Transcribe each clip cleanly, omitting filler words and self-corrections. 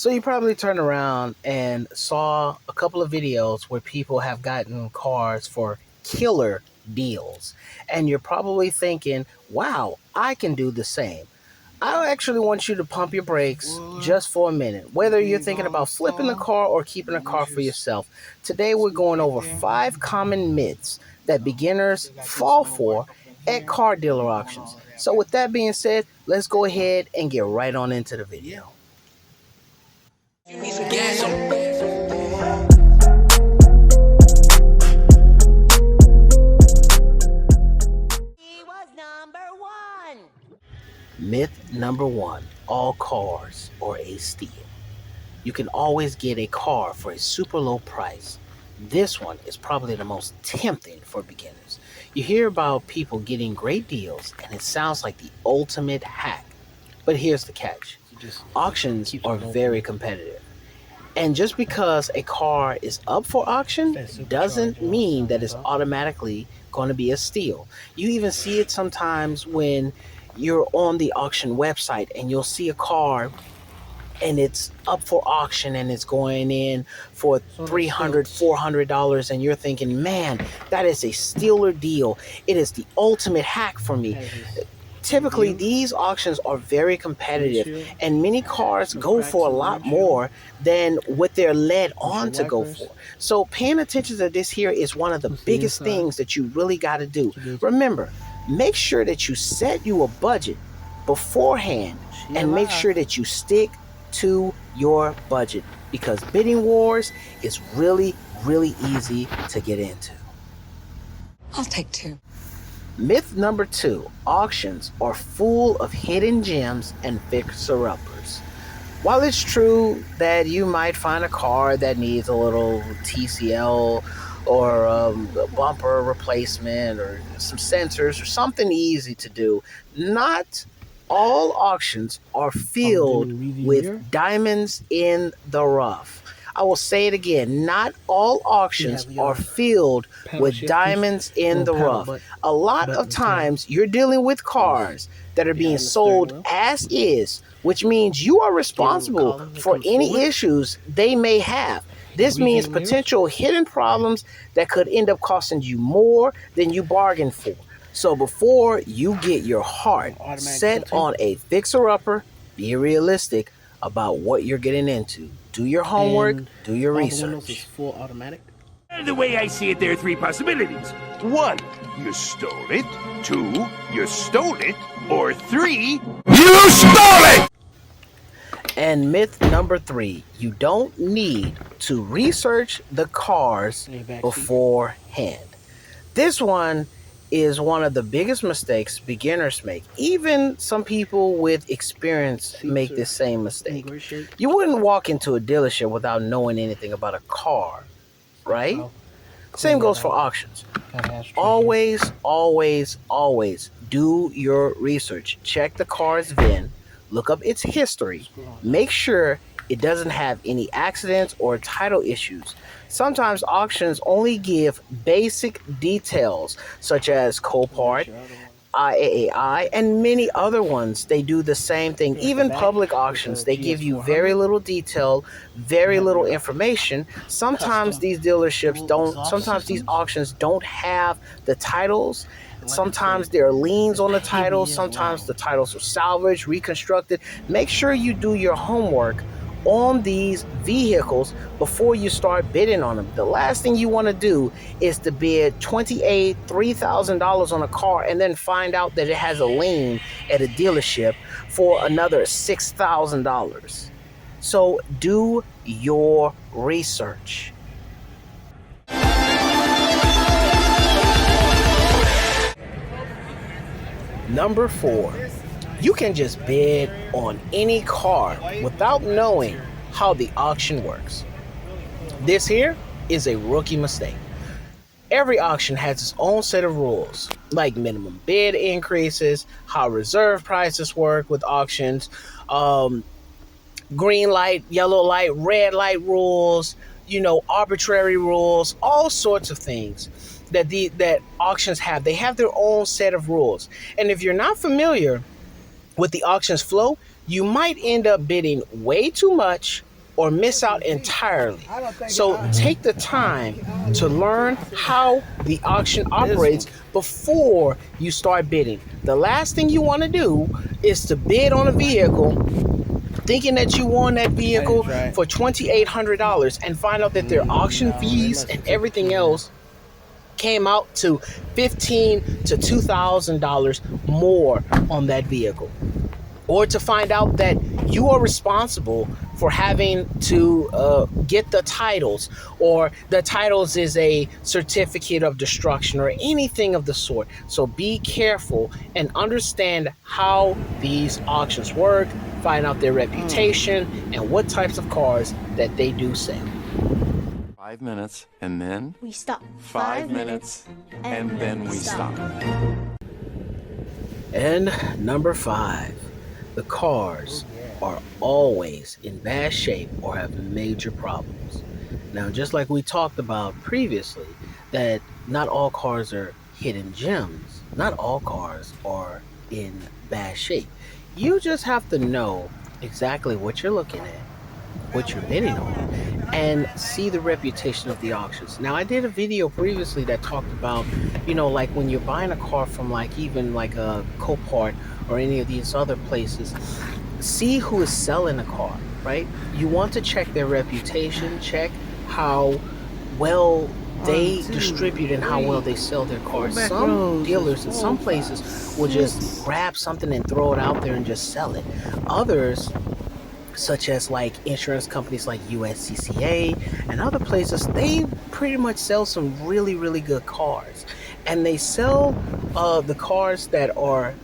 So you probably turned around and saw a couple of videos where people have gotten cars for killer deals. And you're probably thinking, wow, I can do the same. I actually want you to pump your brakes just for a minute. Whether you're thinking about flipping the car or keeping a car for yourself, today we're going over 5 common myths that beginners fall for at car dealer auctions. So with that being said, let's go ahead and get right on into the video. Myth number 1, all cars are a steal. You can always get a car for a super low price. This one is probably the most tempting for beginners. You hear about people getting great deals and it sounds like the ultimate hack. But here's the catch. Auctions are very competitive. And just because a car is up for auction doesn't mean that it's automatically going to be a steal. You even see it sometimes when you're on the auction website and you'll see a car and it's up for auction and it's going in for $300, $400, and you're thinking, man, that is a stealer deal. It is the ultimate hack for me. Typically, these auctions are very competitive, and many cars go for a lot more than what they're led on to go for. So paying attention to this here is one of the biggest things that you really got to do. Remember, make sure that you set you a budget beforehand and make sure that you stick to your budget, because bidding wars is really, really easy to get into. I'll take 2. Myth number 2, auctions are full of hidden gems and fixer-uppers. While it's true that you might find a car that needs a little TCL or a bumper replacement or some sensors or something easy to do, not all auctions are filled with diamonds in the rough. I will say it again. Not all auctions are filled with diamonds in the rough. A lot of times you're dealing with cars that are being sold as is, which means you are responsible for any issues they may have. This means potential hidden problems that could end up costing you more than you bargained for. So before you get your heart set on a fixer-upper, be realistic about what you're getting into. Do your homework, do your research. The way I see it, there are 3 possibilities. 1, you stole it. 2, you stole it. Or 3, you stole it! And myth number 3, you don't need to research the cars beforehand. This one is one of the biggest mistakes beginners make. Even some people with experience make this same mistake. You wouldn't walk into a dealership without knowing anything about a car, right? Same goes for auctions. Always, always, always do your research. Check the car's VIN, look up its history, make sure it doesn't have any accidents or title issues. Sometimes auctions only give basic details such as copart, iaai, and many other ones. They do the same thing. Even public auctions, they give you very little detail, very little information. Sometimes these dealerships don't, sometimes these auctions don't have the titles. Sometimes there are liens on the titles. Sometimes the titles are salvaged, reconstructed. Make sure you do your homework on these vehicles before you start bidding on them. The last thing you want to do is to bid $28,000, $3,000 on a car and then find out that it has a lien at a dealership for another $6,000. So do your research. Number 4, you can just bid on any car without knowing how the auction works. This here is a rookie mistake. Every auction has its own set of rules, like minimum bid increases, how reserve prices work with auctions, green light, yellow light, red light rules, arbitrary rules, all sorts of things that auctions have. They have their own set of rules. And if you're not familiar with the auction's flow, you might end up bidding way too much or miss out entirely. So take the time to learn how the auction operates before you start bidding. The last thing you want to do is to bid on a vehicle thinking that you won that vehicle for $2,800 and find out that their auction fees and everything else came out to $1,500 to $2,000 more on that vehicle. Or to find out that you are responsible for having to get the titles, or the titles is a certificate of destruction or anything of the sort. So be careful and understand how these auctions work, find out their reputation and what types of cars that they do sell. 5 minutes and then we stop. 5 minutes and then we stop. And number 5, the cars are always in bad shape or have major problems. Now, just like we talked about previously, that not all cars are hidden gems. Not all cars are in bad shape. You just have to know exactly what you're looking at, what you're bidding on, and see the reputation of the auctions. Now, I did a video previously that talked about, like when you're buying a car from even a Copart or any of these other places, see who is selling the car, right? You want to check their reputation, check how well they distribute and how well they sell their cars. Some dealers in some places will just grab something and throw it out there and just sell it. Others, such as insurance companies like USCCA and other places, they pretty much sell some really, really good cars. And they sell the cars that are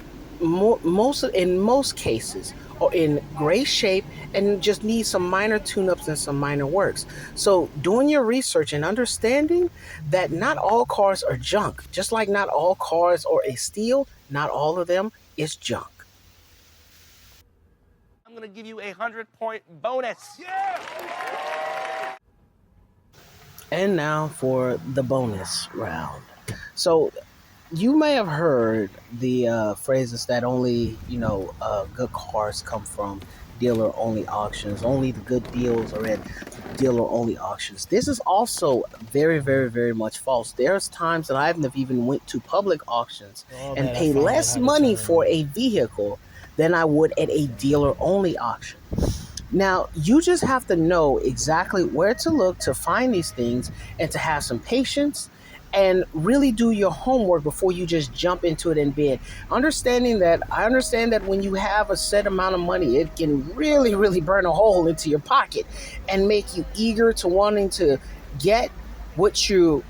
in most cases are in great shape and just need some minor tune-ups and some minor works. So doing your research and understanding that not all cars are junk, just like not all cars are a steal, not all of them is junk. I'm gonna give you a 100-point bonus. Yeah! And now for the bonus round. So you may have heard the phrases that only, good cars come from dealer-only auctions. Only the good deals are at dealer-only auctions. This is also very, very, very much false. There's times that I've even went to public auctions and paid less money for a vehicle than I would at a dealer-only auction. Now, you just have to know exactly where to look to find these things and to have some patience and really do your homework before you just jump into it and bid. I understand that when you have a set amount of money, it can really, really burn a hole into your pocket and make you eager to wanting to get what you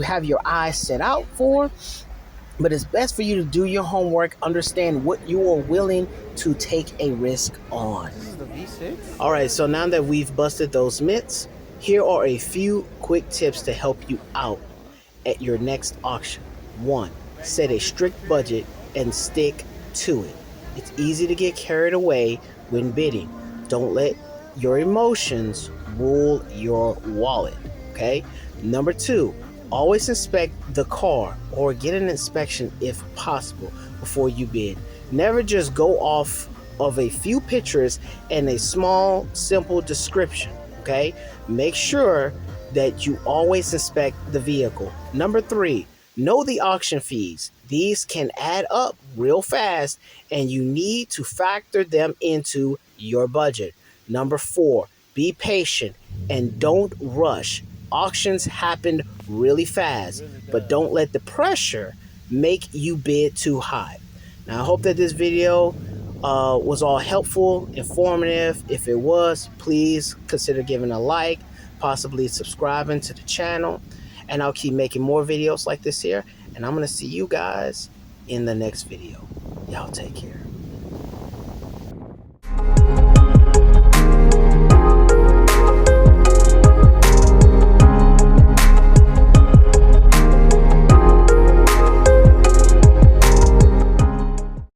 have your eyes set out for. But it's best for you to do your homework, understand what you are willing to take a risk on. This is the V6? All right, so now that we've busted those myths, here are a few quick tips to help you out at your next auction. 1, set a strict budget and stick to it. It's easy to get carried away when bidding. Don't let your emotions rule your wallet, okay? Number 2, always inspect the car or get an inspection if possible before you bid. Never just go off of a few pictures and a small, simple description, okay? Make sure that you always inspect the vehicle. Number 3, know the auction fees. These can add up real fast and you need to factor them into your budget. Number 4, be patient and don't rush. Auctions happen really fast, but don't let the pressure make you bid too high. Now, I hope that this video was all helpful, informative. If it was, please consider giving a like, possibly subscribing to the channel, and I'll keep making more videos like this here. And I'm going to see you guys in the next video. Y'all take care.